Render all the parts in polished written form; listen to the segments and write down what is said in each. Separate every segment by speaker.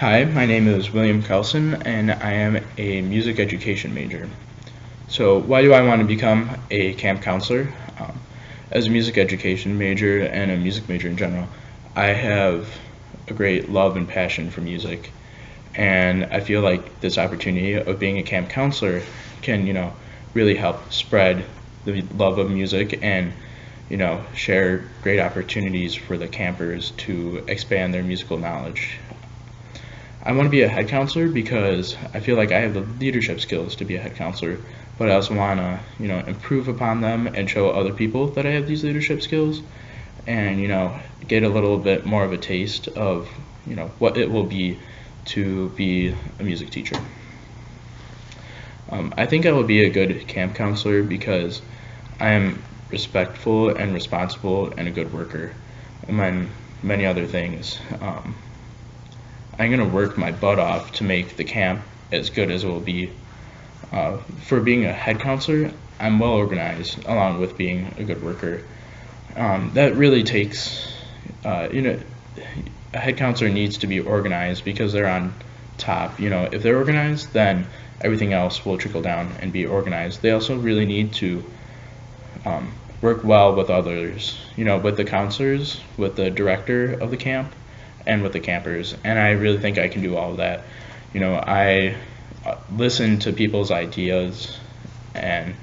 Speaker 1: Hi, my name is William Carlson, and I am a music education major. So, why do I want to become a camp counselor? As a music education major and a music major in general, I have a great love and passion for music, and I feel like this opportunity of being a camp counselor can, really help spread the love of music and, share great opportunities for the campers to expand their musical knowledge. I want to be a head counselor because I feel like I have the leadership skills to be a head counselor, but I also want to, improve upon them and show other people that I have these leadership skills and, get a little bit more of a taste of, what it will be to be a music teacher. I think I will be a good camp counselor because I am respectful and responsible and a good worker, among many other things. I'm going to work my butt off to make the camp as good as it will be. For being a head counselor, I'm well organized along with being a good worker. That really takes, a head counselor needs to be organized because they're on top. If they're organized, then everything else will trickle down and be organized. They also really need to work well with others, with the counselors, with the director of the camp, and with the campers, and I really think I can do all of that. I listen to people's ideas, and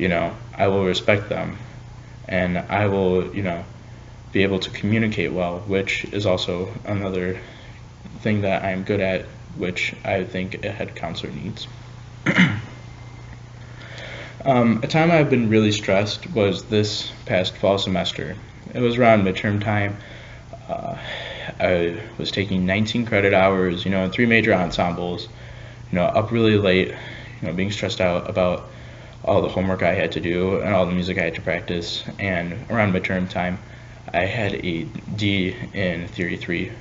Speaker 1: I will respect them, and I will be able to communicate well, which is also another thing that I'm good at, which I think a head counselor needs. A time I've been really stressed was this past fall semester. It was around midterm time. I was taking 19 credit hours, in 3 major ensembles, up really late, being stressed out about all the homework I had to do and all the music I had to practice. And around midterm time, I had a D in Theory 3.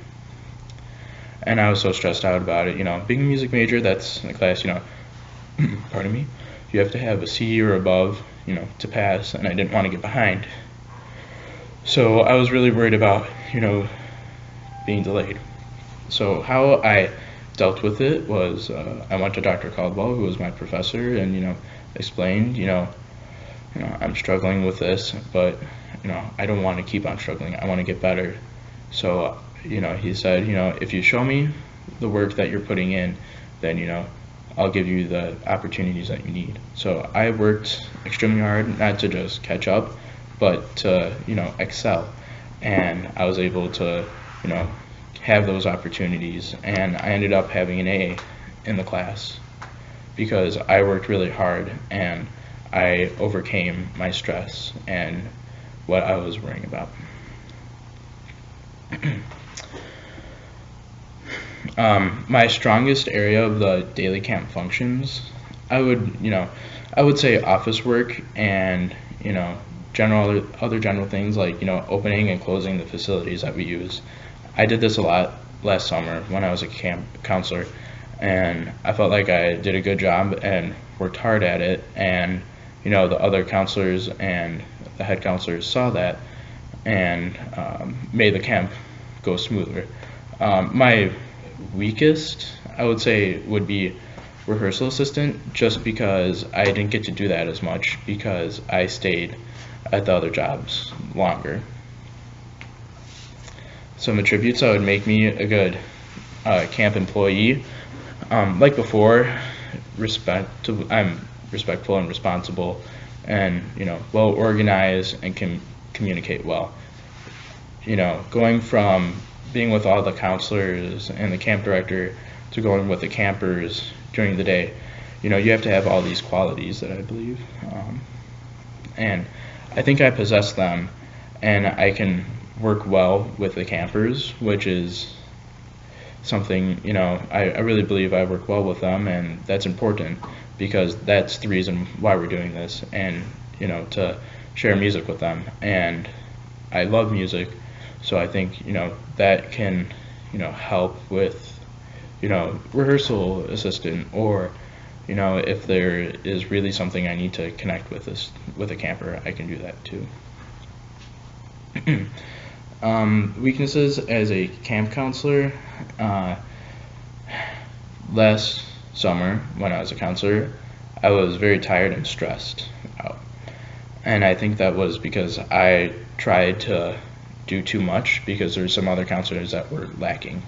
Speaker 1: And I was so stressed out about it. Being a music major, that's in the class, pardon me, you have to have a C or above, to pass, and I didn't want to get behind. So I was really worried about, being delayed. So how I dealt with it was I went to Dr. Caldwell, who was my professor, and explained, I'm struggling with this, but I don't want to keep on struggling. I want to get better. So he said, if you show me the work that you're putting in, then I'll give you the opportunities that you need. So I worked extremely hard, not to just catch up, but to excel, and I was able to have those opportunities, and I ended up having an A in the class because I worked really hard and I overcame my stress and what I was worrying about. My strongest area of the daily camp functions, I would say office work and other general things like opening and closing the facilities that we use. I did this a lot last summer when I was a camp counselor, and I felt like I did a good job and worked hard at it, and the other counselors and the head counselors saw that and made the camp go smoother. My weakest, I would say, would be rehearsal assistant, just because I didn't get to do that as much because I stayed at the other jobs longer. Some attributes that would make me a good camp employee, like before, I'm respectful and responsible, and well organized and can communicate well. Going from being with all the counselors and the camp director to going with the campers during the day, you have to have all these qualities that I believe, and I think I possess them, and I can work well with the campers, which is something, I really believe I work well with them, and that's important because that's the reason why we're doing this, and to share music with them. And I love music, so I think that can help with rehearsal assistant, or if there is really something I need to connect with a camper, I can do that too. Weaknesses as a camp counselor, last summer when I was a counselor, I was very tired and stressed out. And I think that was because I tried to do too much because there's some other counselors that were lacking.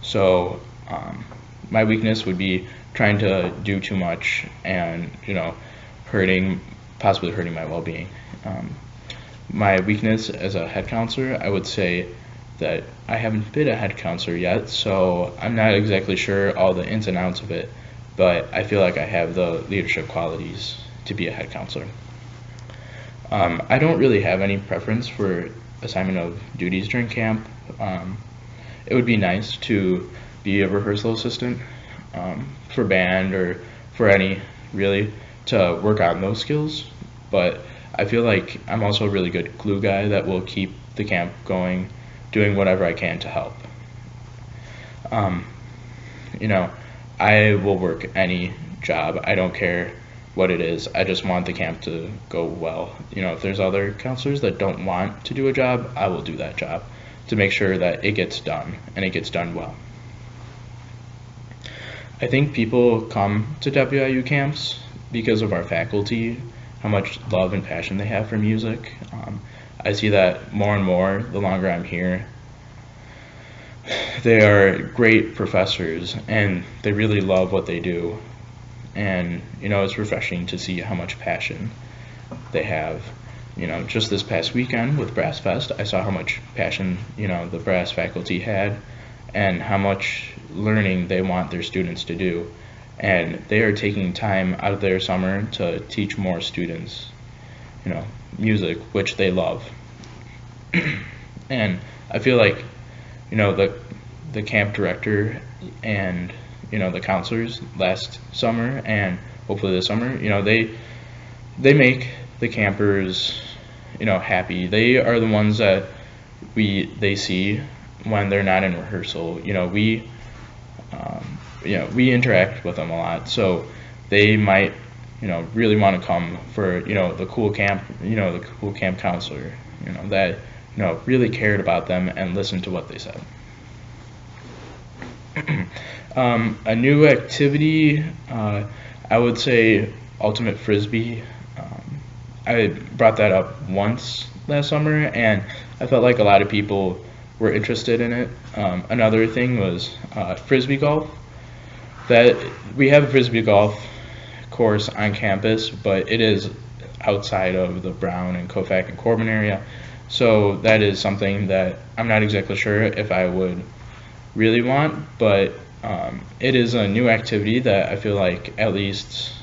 Speaker 1: So my weakness would be trying to do too much and, possibly hurting my well-being. My weakness as a head counselor, I would say that I haven't been a head counselor yet, so I'm not exactly sure all the ins and outs of it, but I feel like I have the leadership qualities to be a head counselor. I don't really have any preference for assignment of duties during camp. It would be nice to be a rehearsal assistant for band or for any, really, to work on those skills, but I feel like I'm also a really good glue guy that will keep the camp going, doing whatever I can to help. I will work any job. I don't care what it is. I just want the camp to go well. If there's other counselors that don't want to do a job, I will do that job to make sure that it gets done and it gets done well. I think people come to WIU camps because of our faculty, how much love and passion they have for music. I see that more and more the longer I'm here. They are great professors and they really love what they do. And, it's refreshing to see how much passion they have. Just this past weekend with Brass Fest, I saw how much passion, the brass faculty had and how much learning they want their students to do. And they are taking time out of their summer to teach more students, music, which they love. And I feel like, the camp director and, the counselors last summer and hopefully this summer, they make the campers, happy. They are the ones that they see when they're not in rehearsal. We interact with them a lot, so they might, really want to come for, the cool camp, the cool camp counselor, that, really cared about them and listened to what they said. A new activity, I would say ultimate frisbee. I brought that up once last summer and I felt like a lot of people were interested in it. Another thing was frisbee golf. That we have a frisbee golf course on campus, but it is outside of the Brown and Koufax and Corbin area. So that is something that I'm not exactly sure if I would really want, but it is a new activity that I feel like at least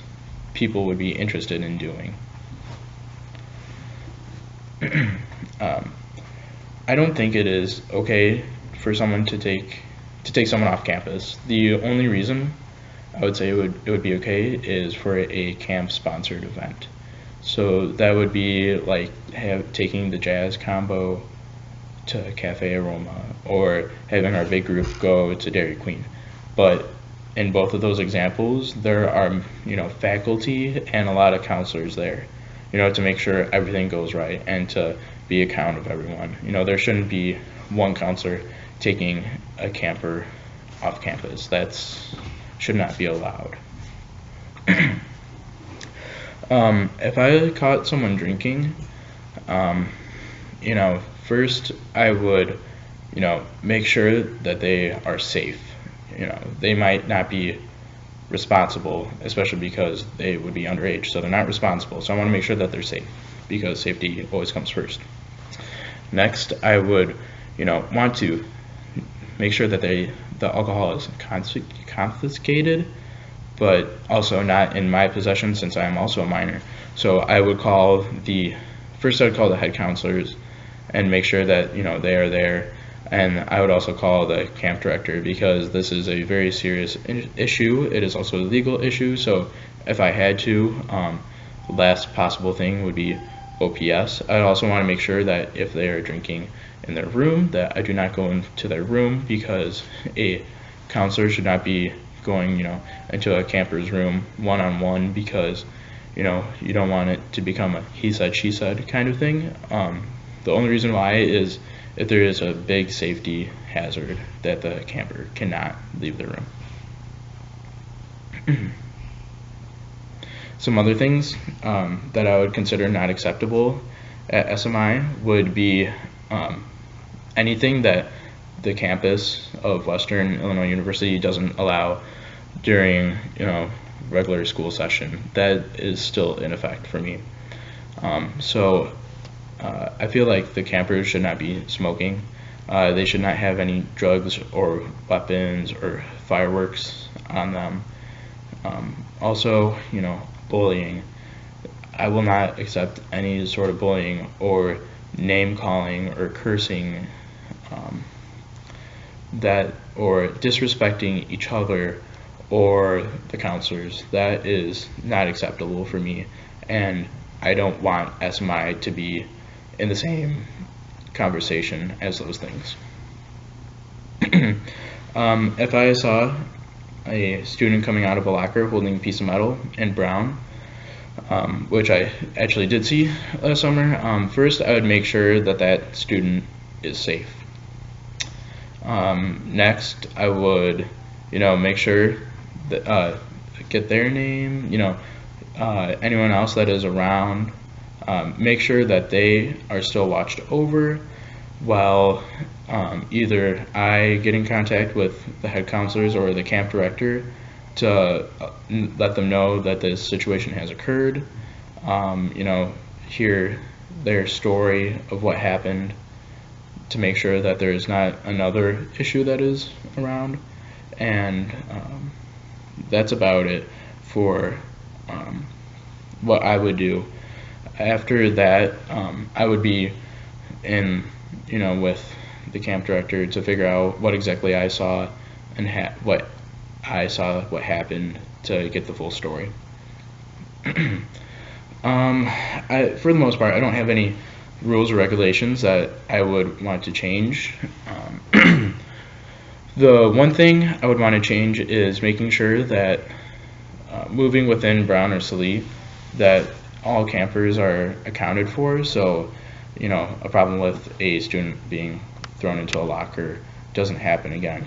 Speaker 1: people would be interested in doing. I don't think it is okay for someone to take someone off campus. The only reason I would say it would be okay is for a camp sponsored event. So that would be like taking the jazz combo to Cafe Aroma or having our big group go to Dairy Queen. But in both of those examples, there are faculty and a lot of counselors there, to make sure everything goes right and to be account of everyone. There shouldn't be one counselor taking a camper off campus. That should not be allowed. If I caught someone drinking, first I would, make sure that they are safe. They might not be responsible, especially because they would be underage, so they're not responsible. So I want to make sure that they're safe because safety always comes first. Next, I would, want to make sure that the alcohol is confiscated, but also not in my possession since I am also a minor. So I would call the head counselors and make sure that they are there, and I would also call the camp director because this is a very serious issue. It is also a legal issue, so if I had to, the last possible thing would be OPS. I'd also want to make sure that if they are drinking in their room, that I do not go into their room because a counselor should not be going, into a camper's room one-on-one because, you don't want it to become a he said, she said kind of thing. The only reason why is if there is a big safety hazard that the camper cannot leave the room. Some other things that I would consider not acceptable at SMI would be anything that the campus of Western Illinois University doesn't allow during, regular school session. That is still in effect for me. So I feel like the campers should not be smoking. They should not have any drugs or weapons or fireworks on them. Also, bullying. I will not accept any sort of bullying or name calling or cursing, that or disrespecting each other or the counselors. That is not acceptable for me, and I don't want SMI to be in the same conversation as those things. If I saw a student coming out of a locker holding a piece of metal in brown, which I actually did see last summer, first I would make sure that that student is safe. Next, I would, make sure that get their name, anyone else that is around, make sure that they are still watched over while either I get in contact with the head counselors or the camp director to let them know that this situation has occurred, hear their story of what happened to make sure that there is not another issue that is around, and that's about it for what I would do. After that, I would be in, with the camp director to figure out what exactly I saw and what happened to get the full story. For the most part, I don't have any rules or regulations that I would want to change. The one thing I would want to change is making sure that moving within Brown or Salee, that all campers are accounted for. So, a problem with a student being thrown into a locker doesn't happen again.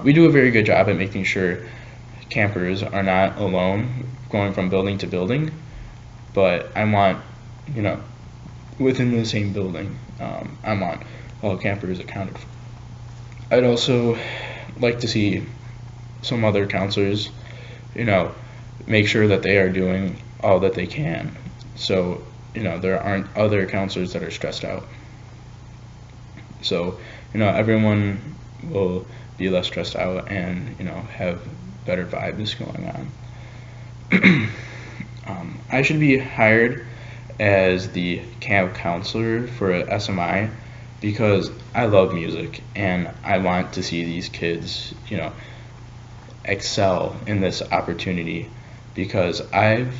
Speaker 1: We do a very good job at making sure campers are not alone going from building to building, but I want, within the same building, I want all campers accounted for. I'd also like to see some other counselors, make sure that they are doing all that they can. So, there aren't other counselors that are stressed out. So, everyone will be less stressed out and, have better vibes going on. I should be hired as the camp counselor for SMI because I love music and I want to see these kids, excel in this opportunity, because I've,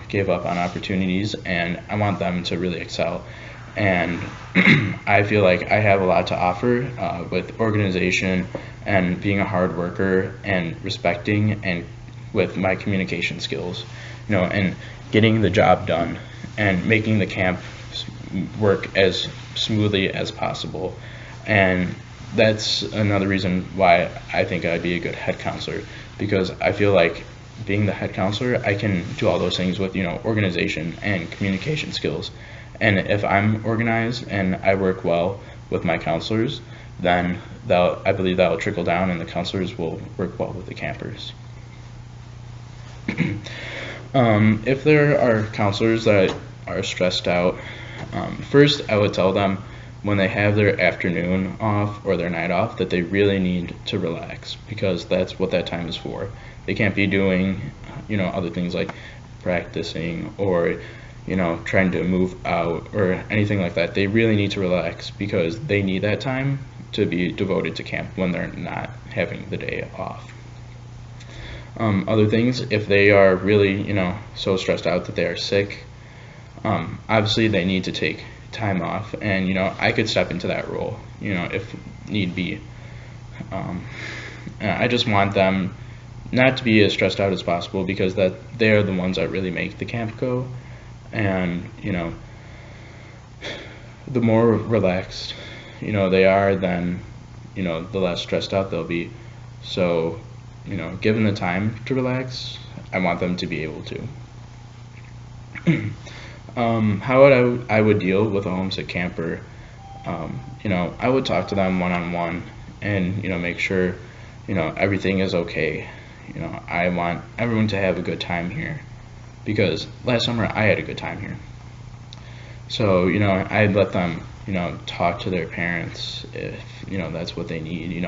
Speaker 1: gave up on opportunities and I want them to really excel. And I feel like I have a lot to offer with organization and being a hard worker and respecting and with my communication skills, and getting the job done and making the camp work as smoothly as possible. And that's another reason why I think I'd be a good head counselor, because I feel like being the head counselor, I can do all those things with, organization and communication skills. And if I'm organized and I work well with my counselors, then I believe that will trickle down and the counselors will work well with the campers. If there are counselors that are stressed out, first I would tell them when they have their afternoon off or their night off that they really need to relax, because that's what that time is for. They can't be doing, other things like practicing or, trying to move out or anything like that. They really need to relax because they need that time to be devoted to camp when they're not having the day off. Other things, if they are really, so stressed out that they are sick, obviously they need to take time off, and I could step into that role, if need be. I just want them not to be as stressed out as possible, because that they are the ones that really make the camp go. And the more relaxed they are, then the less stressed out they'll be. So given the time to relax, I want them to be able to. How I would deal with a homesick camper, I would talk to them one-on-one and, make sure, everything is okay. I want everyone to have a good time here because last summer I had a good time here. So, I'd let them, talk to their parents if, that's what they need,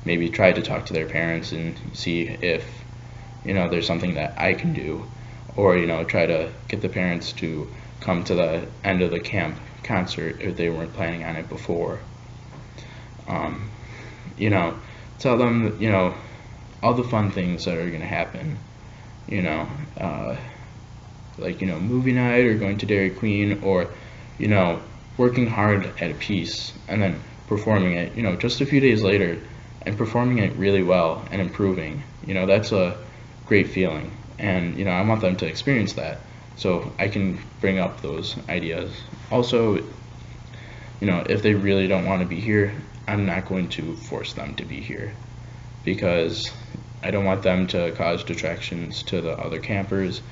Speaker 1: maybe try to talk to their parents and see if, there's something that I can do, or, try to get the parents to come to the end of the camp concert if they weren't planning on it before. You know, tell them, all the fun things that are going to happen, like, movie night or going to Dairy Queen or, working hard at a piece and then performing it, just a few days later and performing it really well and improving. That's a great feeling. And, I want them to experience that so I can bring up those ideas. Also, if they really don't want to be here, I'm not going to force them to be here because I don't want them to cause distractions to the other campers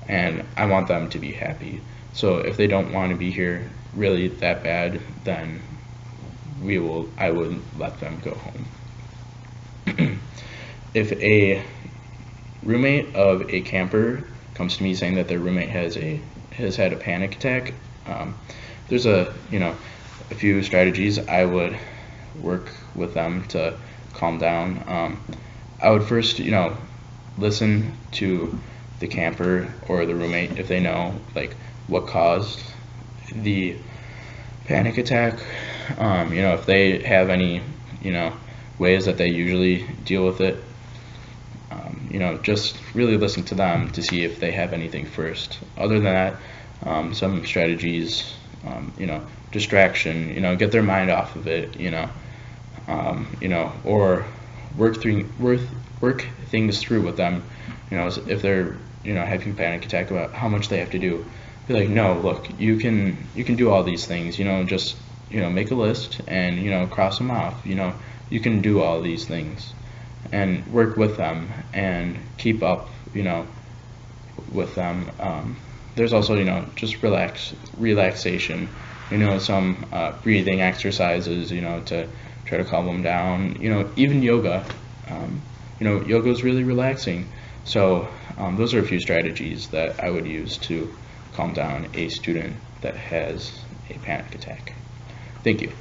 Speaker 1: and I want them to be happy. So if they don't want to be here really that bad, then I would let them go home. If a roommate of a camper comes to me saying that their roommate has had a panic attack, there's a few strategies I would work with them to calm down. I would first listen to the camper or the roommate if they know like what caused the panic attack. If they have any ways that they usually deal with it. Just really listen to them to see if they have anything first. Other than that, some strategies, distraction, get their mind off of it, or work things through with them. If they're having a panic attack about how much they have to do, be like, no, look, you can do all these things. Just make a list and cross them off. You can do all these things. And work with them and keep up, with them. There's also, just relaxation, some breathing exercises, to try to calm them down. Even yoga. Yoga is really relaxing. So those are a few strategies that I would use to calm down a student that has a panic attack. Thank you.